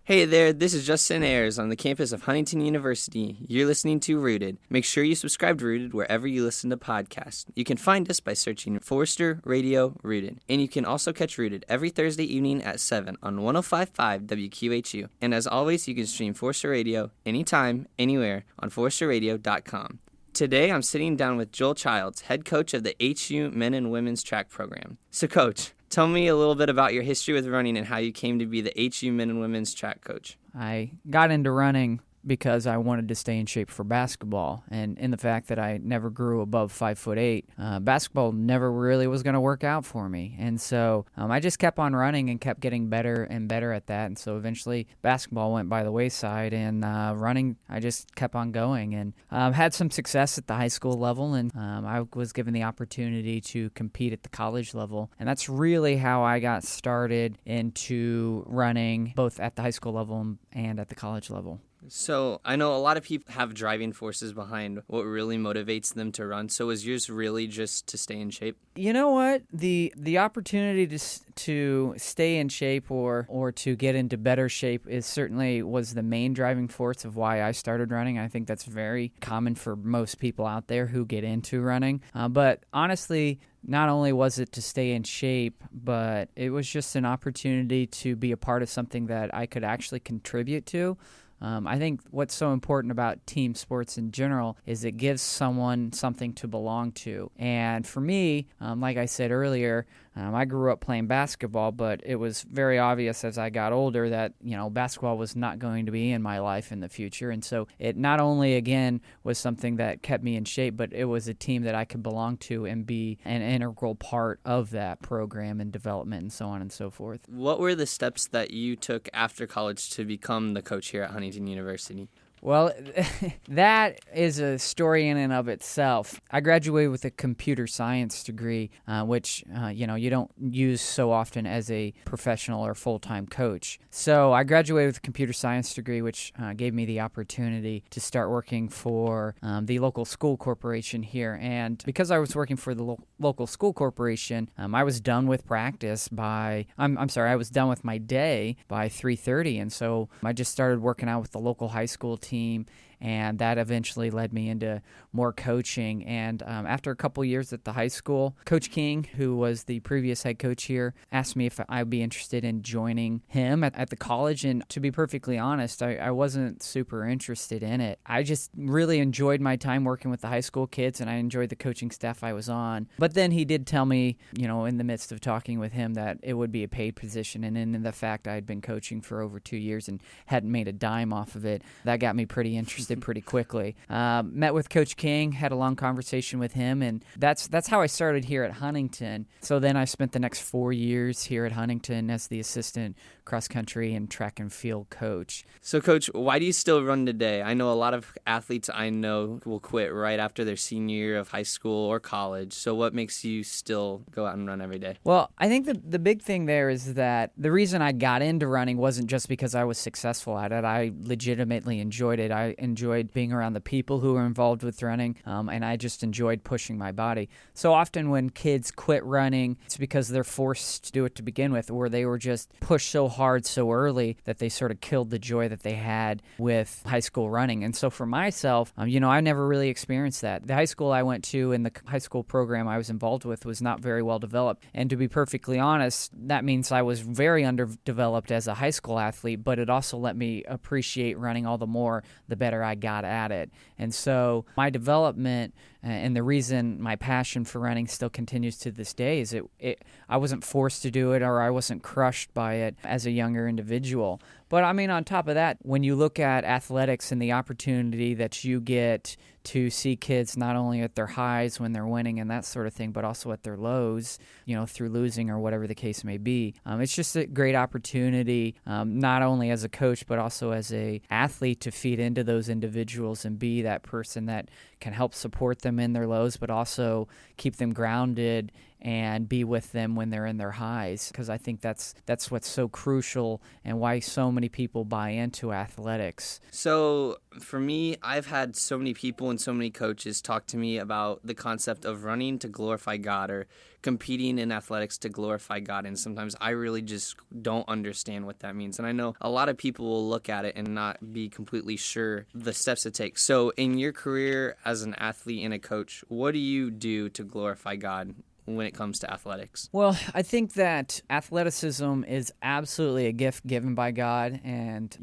Hey there, this is Justin Ayres on the campus of Huntington University. You're listening to Rooted. Make sure you subscribe to Rooted wherever you listen to podcasts. You can find us by searching Forster Radio Rooted. And you can also catch Rooted every Thursday evening at 7 on 105.5 WQHU. And as always, you can stream Forster Radio anytime, anywhere on ForsterRadio.com. Today, I'm sitting down with Joel Childs, head coach of the HU Men and Women's Track Program. So, Coach, tell me a little bit about your history with running and how you came to be the HU Men and Women's Track coach. I got into running because I wanted to stay in shape for basketball, and in the fact that I never grew above 5'8", basketball never really was going to work out for me, and so I just kept on running and kept getting better and better at that, and so eventually basketball went by the wayside, and running, I just kept on going, and had some success at the high school level, and I was given the opportunity to compete at the college level, and that's really how I got started into running, both at the high school level and at the college level. So I know a lot of people have driving forces behind what really motivates them to run. So was yours really just to stay in shape? You know what? The opportunity to stay in shape or to get into better shape was the main driving force of why I started running. I think that's very common for most people out there who get into running. But honestly, not only was it to stay in shape, but it was just an opportunity to be a part of something that I could actually contribute to. I think what's so important about team sports in general is it gives someone something to belong to. And for me, like I said earlier, I grew up playing basketball, but it was very obvious as I got older that, basketball was not going to be in my life in the future. And so it not only, again, was something that kept me in shape, but it was a team that I could belong to and be an integral part of that program and development and so on and so forth. What were the steps that you took after college to become the coach here at Huntington University? Well, that is a story in and of itself. I graduated with a computer science degree, which, you don't use so often as a professional or full-time coach. So I graduated with a computer science degree, which gave me the opportunity to start working for the local school corporation here. And because I was working for the local school corporation, I was done with practice I was done with my day by 3:30. And so I just started working out with the local high school team, and that eventually led me into more coaching. And after a couple years at the high school, Coach King, who was the previous head coach here, asked me if I'd be interested in joining him at the college. And to be perfectly honest, I wasn't super interested in it. I just really enjoyed my time working with the high school kids, and I enjoyed the coaching staff I was on. But then he did tell me, in the midst of talking with him, that it would be a paid position. And in the fact I had been coaching for over 2 years and hadn't made a dime off of it, that got me pretty interested pretty quickly. Met with Coach King, had a long conversation with him, and that's how I started here at Huntington. So then I spent the next 4 years here at Huntington as the assistant cross-country and track and field coach. So, Coach, why do you still run today? I know a lot of athletes I know will quit right after their senior year of high school or college. So what makes you still go out and run every day? Well, I think the big thing there is that the reason I got into running wasn't just because I was successful at it. I legitimately enjoyed it. I enjoyed being around the people who were involved with running, and I just enjoyed pushing my body. So often when kids quit running, it's because they're forced to do it to begin with, or they were just pushed so hard so early that they sort of killed the joy that they had with high school running. And so for myself, I never really experienced that. The high school I went to and the high school program I was involved with was not very well developed. And to be perfectly honest, that means I was very underdeveloped as a high school athlete, but it also let me appreciate running all the more the better I got at it. And so my development and the reason my passion for running still continues to this day is I wasn't forced to do it, or I wasn't crushed by it as a younger individual. But on top of that, when you look at athletics and the opportunity that you get to see kids not only at their highs when they're winning and that sort of thing, but also at their lows, through losing or whatever the case may be. It's just a great opportunity, not only as a coach, but also as a athlete, to feed into those individuals and be that person that can help support them in their lows, but also keep them grounded and be with them when they're in their highs, because I think that's what's so crucial and why so many people buy into athletics. So for me, I've had so many people and so many coaches talk to me about the concept of running to glorify God or competing in athletics to glorify God, and sometimes I really just don't understand what that means. And I know a lot of people will look at it and not be completely sure the steps to take. So in your career as an athlete and a coach, what do you do to glorify God when it comes to athletics? Well, I think that athleticism is absolutely a gift given by God, and,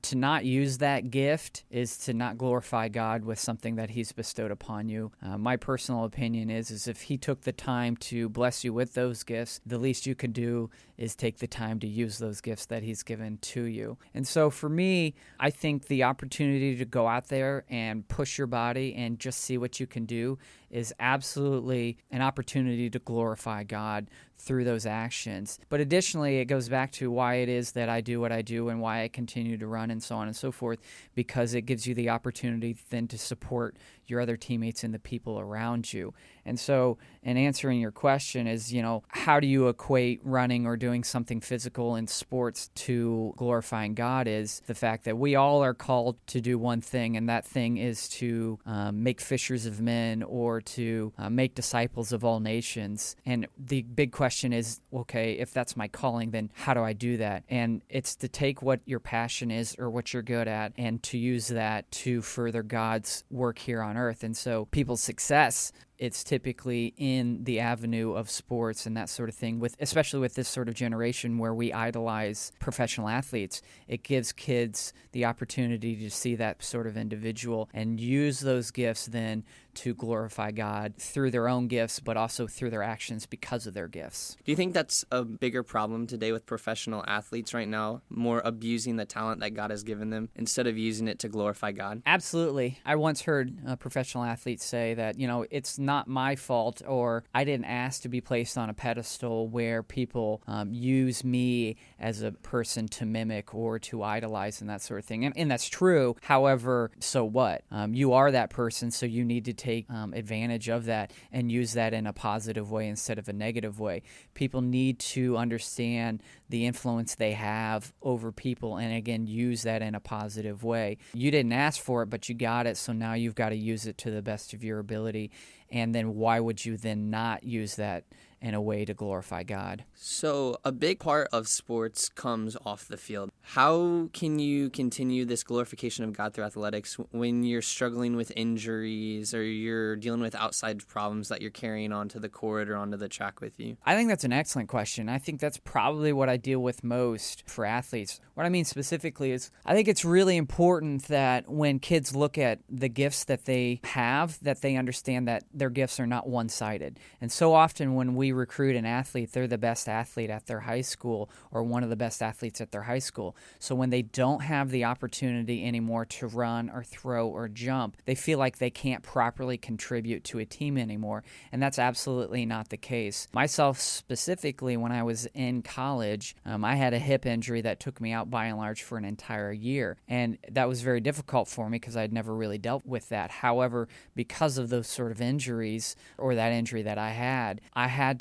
to not use that gift is to not glorify God with something that He's bestowed upon you. My personal opinion is if He took the time to bless you with those gifts, the least you could do is take the time to use those gifts that He's given to you. And so for me, I think the opportunity to go out there and push your body and just see what you can do is absolutely an opportunity to glorify God through those actions. But additionally, it goes back to why it is that I do what I do and why I continue to run and so on and so forth, because it gives you the opportunity then to support your other teammates and the people around you. And so, in answering your question is, how do you equate running or doing something physical in sports to glorifying God, is the fact that we all are called to do one thing, and that thing is to make fishers of men or to make disciples of all nations. And the big question is, okay, if that's my calling, then how do I do that? And it's to take what your passion is or what you're good at and to use that to further God's work here on earth. And so people's success, it's typically in the avenue of sports and that sort of thing, especially with this sort of generation where we idolize professional athletes. It gives kids the opportunity to see that sort of individual and use those gifts then to glorify God through their own gifts, but also through their actions because of their gifts. Do you think that's a bigger problem today with professional athletes right now, more abusing the talent that God has given them instead of using it to glorify God? Absolutely. I once heard a professional athlete say that, it's not my fault, or I didn't ask to be placed on a pedestal where people use me as a person to mimic or to idolize and that sort of thing. And that's true. However, so what? You are that person, so you need to take advantage of that and use that in a positive way instead of a negative way. People need to understand the influence they have over people and, again, use that in a positive way. You didn't ask for it, but you got it, so now you've got to use it to the best of your ability. And then why would you then not use that in a way to glorify God? So a big part of sports comes off the field. How can you continue this glorification of God through athletics when you're struggling with injuries or you're dealing with outside problems that you're carrying onto the court or onto the track with you? I think that's an excellent question. I think that's probably what I deal with most for athletes. What I mean specifically is I think it's really important that when kids look at the gifts that they have, that they understand that their gifts are not one-sided. And so often when we recruit an athlete, they're the best athlete at their high school or one of the best athletes at their high school. So when they don't have the opportunity anymore to run or throw or jump, they feel like they can't properly contribute to a team anymore. And that's absolutely not the case. Myself specifically, when I was in college, I had a hip injury that took me out by and large for an entire year. And that was very difficult for me because I'd never really dealt with that. However, because of those sort of injuries or that injury that I had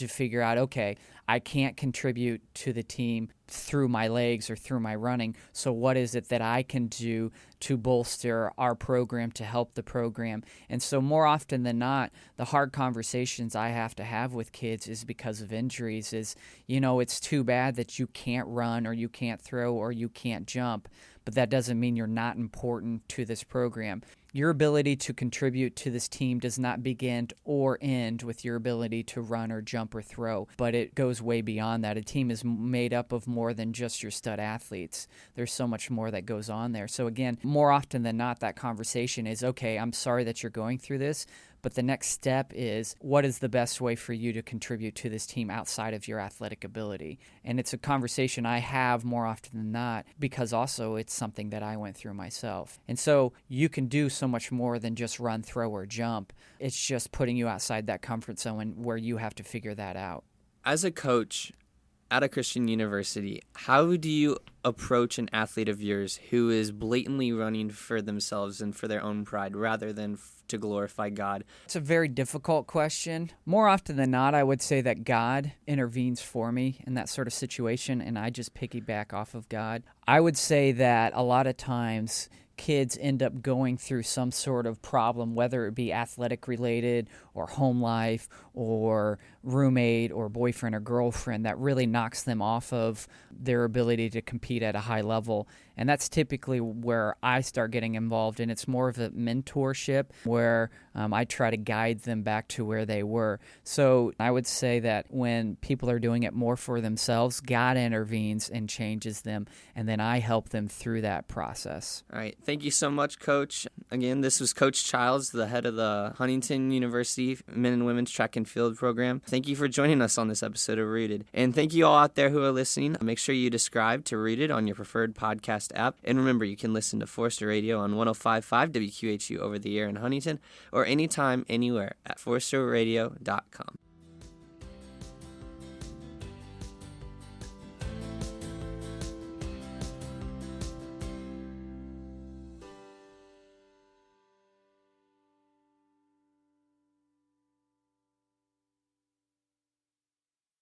to figure out, okay, I can't contribute to the team through my legs or through my running, so what is it that I can do to bolster our program, to help the program? And so more often than not, the hard conversations I have to have with kids is because of injuries, is, it's too bad that you can't run or you can't throw or you can't jump, but that doesn't mean you're not important to this program. Your ability to contribute to this team does not begin or end with your ability to run or jump or throw, but it goes way beyond that. A team is made up of more than just your stud athletes. There's so much more that goes on there. So again, more often than not, that conversation is, okay, I'm sorry that you're going through this, but the next step is, what is the best way for you to contribute to this team outside of your athletic ability? And it's a conversation I have more often than not because also it's something that I went through myself. And so you can do so much more than just run, throw, or jump. It's just putting you outside that comfort zone where you have to figure that out. As a coach, at a Christian university, how do you approach an athlete of yours who is blatantly running for themselves and for their own pride rather than to glorify God? It's a very difficult question. More often than not, I would say that God intervenes for me in that sort of situation, and I just piggyback off of God. I would say that a lot of times kids end up going through some sort of problem, whether it be athletic related or home life or roommate or boyfriend or girlfriend, that really knocks them off of their ability to compete at a high level. And that's typically where I start getting involved, and it's more of a mentorship where I try to guide them back to where they were. So I would say that when people are doing it more for themselves, God intervenes and changes them, and then I help them through that process. All right. Thank you so much, Coach. Again, this was Coach Childs, the head of the Huntington University Men and Women's Track and Field program. Thank you for joining us on this episode of Rooted. And thank you all out there who are listening. Make sure you subscribe to Rooted on your preferred podcast app. And remember, you can listen to Forster Radio on 105.5 WQHU over the air in Huntington or anytime, anywhere at forsterradio.com.